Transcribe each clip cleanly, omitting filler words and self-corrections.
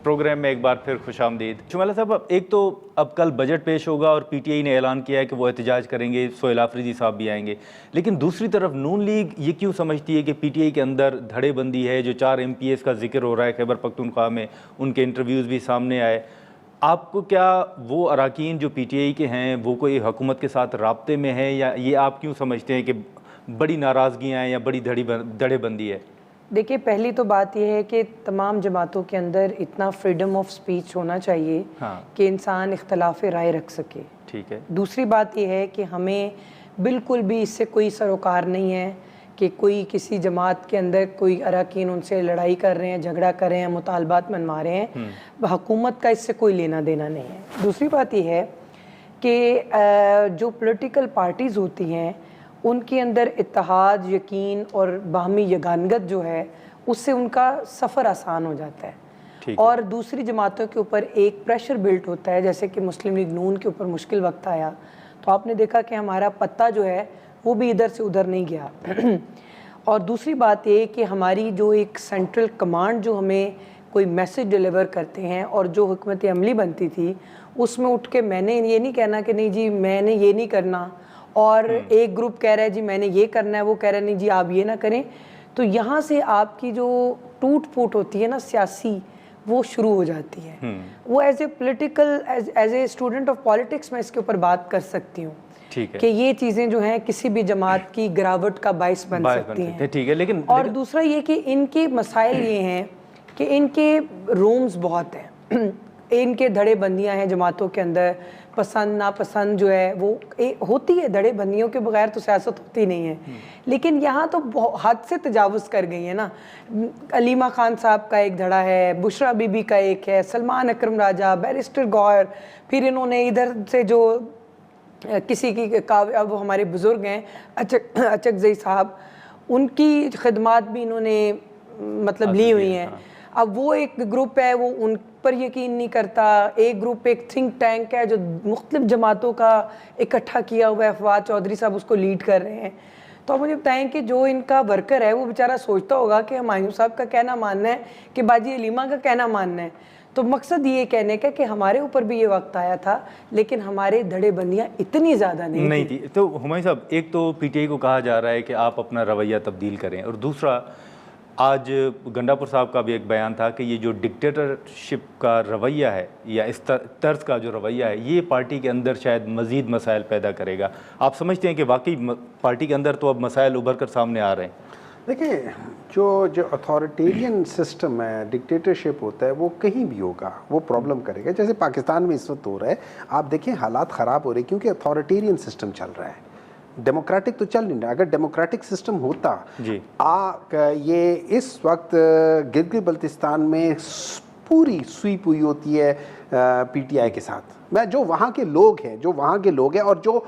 Programme में एक बार फिर खुश आमदीद। शुमाला साहब, एक तो अब कल बजट पेश होगा और पीटीआई ने ऐलान किया है कि वो एहतजाज करेंगे, सोहेल आफरीदी साहब भी आएंगे, लेकिन दूसरी तरफ नून लीग ये क्यों समझती है कि पीटीआई के अंदर धड़ेबंदी है? जो 4 MPs का जिक्र हो रहा है खैबर पख्तूनख्वा में, उनके इंटरव्यूज़ भी सामने आए। आपको क्या वो अराकीन जो पीटीआई के हैं वो कोई हुकूमत के साथ राब्ते में है, या ये आप क्यों समझते हैं कि बड़ी नाराज़गियाँ हैं या बड़ी धड़ेबंदी है? देखिए, पहली तो बात यह है कि तमाम जमातों के अंदर इतना फ्रीडम ऑफ स्पीच होना चाहिए कि इंसान इख्तलाफ राय रख सके। ठीक है। दूसरी बात यह है कि हमें बिल्कुल भी इससे कोई सरोकार नहीं है कि कोई किसी जमात के अंदर कोई अरकान उनसे लड़ाई कर रहे हैं, झगड़ा कर रहे हैं, मुतालबात मनवा रहे हैं, हुकूमत का इससे कोई लेना देना नहीं है। दूसरी बात यह है कि जो पॉलिटिकल पार्टीज़ होती हैं उनके अंदर इत्तेहाद, यकीन और बाहमी यगानगत जो है उससे उनका सफ़र आसान हो जाता है। और दूसरी जमातों के ऊपर एक प्रेशर बिल्ट होता है, जैसे कि मुस्लिम लीग नून के ऊपर मुश्किल वक्त आया तो आपने देखा कि हमारा पत्ता जो है वो भी इधर से उधर नहीं गया। और दूसरी बात ये कि हमारी जो एक सेंट्रल कमांड जो हमें कोई मैसेज डिलीवर करते हैं और जो हुकूमत अमली बनती थी उसमें उठ के मैंने ये नहीं कहना कि नहीं जी मैंने ये नहीं करना, और एक ग्रुप कह रहा है जी मैंने ये करना है, वो कह रहा है नहीं जी आप ये ना करें, तो यहाँ से आपकी जो टूट फूट होती है ना सियासी, वो शुरू हो जाती है। वो as a political as a student of politics मैं इसके ऊपर बात कर सकती हूँ कि ये चीज़ें जो हैं किसी भी जमात की गिरावट का बाइस बन सकती हैं। ठीक है, लेकिन और दूसरा ये कि इनके मसाइल ये हैं कि इनके रूम्स बहुत हैं, इनके धड़ेबंदियाँ हैं जमातों के अंदर, पसंद नापसंद जो है वो होती है, धड़ेबंदियों के बगैर तो सियासत होती नहीं है। लेकिन यहाँ तो हद से तजावुज़ कर गई है ना। अलीमा खान साहब का एक धड़ा है, बुशरा बीबी का एक है, सलमान अकरम राजा, बैरिस्टर गौर, फिर इन्होंने इधर से जो किसी की अब हमारे बुज़ुर्ग हैं अचकज़ई साहब, उनकी खिदमात भी इन्होंने मतलब ली हुई हैं। अब वो एक ग्रुप है वो उन पर यकीन नहीं करता, एक ग्रुप एक थिंक टैंक है जो मुख्तलिफ जमातों का इकट्ठा किया हुआ है, फवाद चौधरी साहब उसको लीड कर रहे हैं। तो आप मुझे बताएं कि जो इनका वर्कर है वो बेचारा सोचता होगा कि हुमायूं साहब का कहना मानना है कि बाजी अलीमा का कहना मानना है। तो मकसद ये कहने का कि हमारे ऊपर भी ये वक्त आया था लेकिन हमारे धड़ेबंदियाँ इतनी ज़्यादा नहीं थी। तो हुमायूं साहब, एक तो पीटीआई को कहा जा रहा है कि आप अपना रवैया तब्दील करें, और दूसरा आज गंडापुर साहब का भी एक बयान था कि ये जो डिक्टेटरशिप का रवैया है या इस तर्ज का जो रवैया है ये पार्टी के अंदर शायद मज़ीद मसाइल पैदा करेगा। आप समझते हैं कि वाकई पार्टी के अंदर तो अब मसाइल उभर कर सामने आ रहे हैं? देखिए, जो अथॉरिटेरियन सिस्टम है, डिक्टेटरशिप होता है, वो कहीं भी होगा, वो प्रॉब्लम करेगा। जैसे पाकिस्तान में इस वक्त हो रहा है, आप देखें हालात ख़राब हो रहे हैं क्योंकि अथॉरिटेरियन सिस्टम चल रहा है, डेमोक्रेटिक तो चल नहीं रहा। अगर डेमोक्रेटिक सिस्टम होता ये इस वक्त गिलगित बल्तिस्तान में पूरी स्वीप हुई होती है पीटीआई के साथ। मैं जो वहाँ के लोग हैं और जो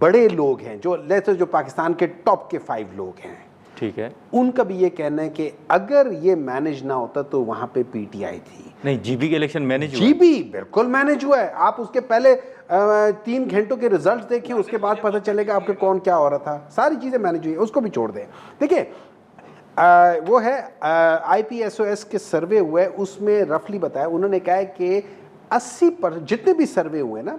बड़े लोग हैं, जो पाकिस्तान के टॉप के 5 लोग हैं, ठीक है, उनका भी ये कहना है कि अगर ये मैनेज ना होता तो वहाँ पे पीटीआई थी। नहीं, जीबी के इलेक्शन मैनेज हुआ? जीबी बिल्कुल मैनेज हुआ है। आप उसके पहले 3 घंटों के रिजल्ट देखें, उसके बाद पता चलेगा आपके कौन क्या हो रहा था। सारी चीज़ें मैनेज हुई, उसको भी छोड़ दें। देखिए, वो है IPSOS के सर्वे हुए, उसमें रफली बताया, उन्होंने कहा है कि 80% जितने भी सर्वे हुए ना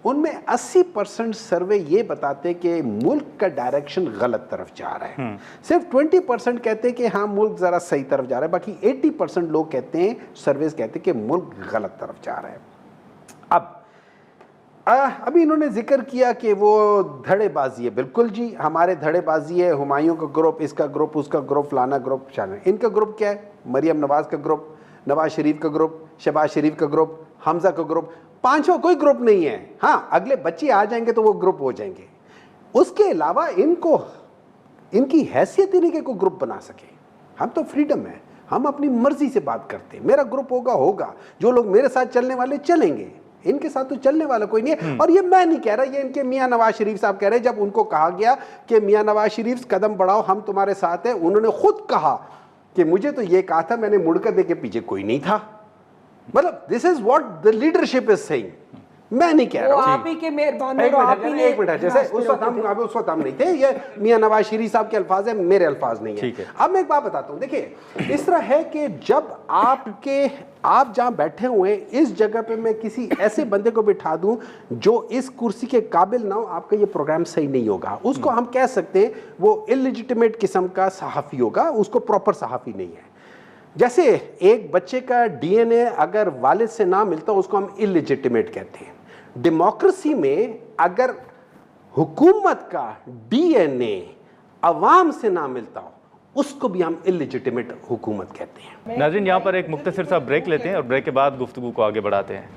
उनमें 80% सर्वे ये बताते कि मुल्क का डायरेक्शन गलत तरफ जा रहा है। सिर्फ 20% कहते हैं कि हाँ मुल्क ज़रा सही तरफ जा रहा है, बाकी 80% लोग कहते हैं, सर्वेस कहते हैं कि मुल्क गलत तरफ जा रहा है। अब अभी इन्होंने जिक्र किया कि वो धड़ेबाजी है। बिल्कुल जी, हमारे धड़ेबाजी है, हुमायूं का ग्रुप, इसका ग्रुप, उसका ग्रुप, फलाना ग्रुप, शाना। इनका ग्रुप क्या है? मरियम नवाज का ग्रुप, नवाज शरीफ का ग्रुप, शहबाज शरीफ का ग्रुप, हमजा का ग्रुप, 5वां कोई ग्रुप नहीं है। हाँ, अगले बच्चे आ जाएंगे तो वो ग्रुप हो जाएंगे। उसके अलावा इनकी हैसियत ही नहीं कि कोई ग्रुप बना सके। हम तो फ्रीडम है, हम अपनी मर्जी से बात करते हैं। मेरा ग्रुप होगा, जो लोग मेरे साथ चलने वाले चलेंगे, इनके साथ तो चलने वाला कोई नहीं है। और ये मैं नहीं कह रहा, ये इनके मियां नवाज शरीफ साहब कह रहे हैं। जब उनको कहा गया कि मियां नवाज शरीफ कदम बढ़ाओ, हम तुम्हारे साथ हैं, उन्होंने खुद कहा कि मुझे तो ये कहा था, मैंने मुड़कर देखे पीछे कोई नहीं था। मतलब this is what the leadership is saying. मैं नहीं कह रहा वो हूँ। आप ही के मेहरबान एक और मिनट, आप ही ने एक मिनट, जैसे उस वक्त हम नहीं थे, ये मियां नवाज शरीफ साहब के अल्फाज है, मेरे अल्फाज नहीं ठीक है। है। अब मैं एक बात बताता हूँ, देखिए इस तरह है कि जब आप जहाँ बैठे हुए हैं, इस जगह पे मैं किसी ऐसे बंदे को बिठा दूं जो इस कुर्सी के काबिल ना हो, आपका ये प्रोग्राम सही नहीं होगा। उसको हम कह सकते हैं वो इलिजिटिमेट किस्म का सहाफ़ी होगा, उसको प्रॉपर सहाफ़ी नहीं है। जैसे एक बच्चे का डीएनए अगर वालिद से ना मिलता, उसको हम इलिजिटिमेट कहते हैं। डेमोक्रेसी में अगर हुकूमत का डीएनए अवाम से ना मिलता हो, उसको भी हम इलिजिटिमेट हुकूमत कहते हैं। नाज़रीन, यहाँ पर एक मुख्तसर सा ब्रेक लेते हैं और ब्रेक के बाद गुफ्तगू को आगे बढ़ाते हैं।